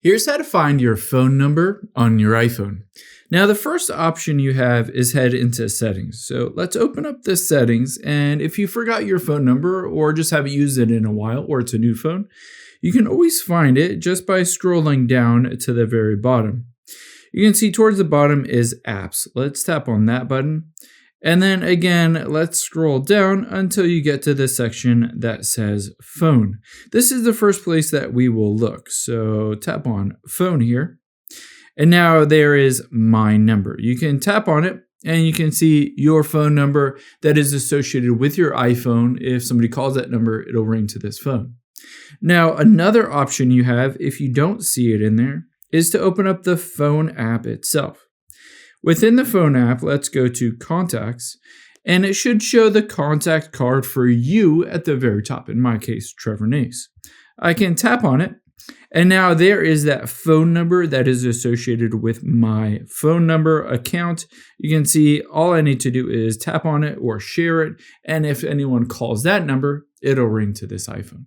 Here's how to find your phone number on your iPhone. Now, the first option you have is head into settings. So let's open up the settings. And if you forgot your phone number or just haven't used it in a while, or it's a new phone, you can always find it just by scrolling down to the very bottom. You can see towards the bottom is apps. Let's tap on that button. And then again, let's scroll down until you get to the section that says phone. This is the first place that we will look. So tap on phone here. And now there is my number. You can tap on it and you can see your phone number that is associated with your iPhone. If somebody calls that number, it'll ring to this phone. Now, another option you have, if you don't see it in there, is to open up the phone app itself. Within the phone app, let's go to contacts, and it should show the contact card for you at the very top. In my case, Trevor Nace. I can tap on it, and now there is that phone number that is associated with my phone number account. You can see all I need to do is tap on it or share it, and if anyone calls that number, it'll ring to this iPhone.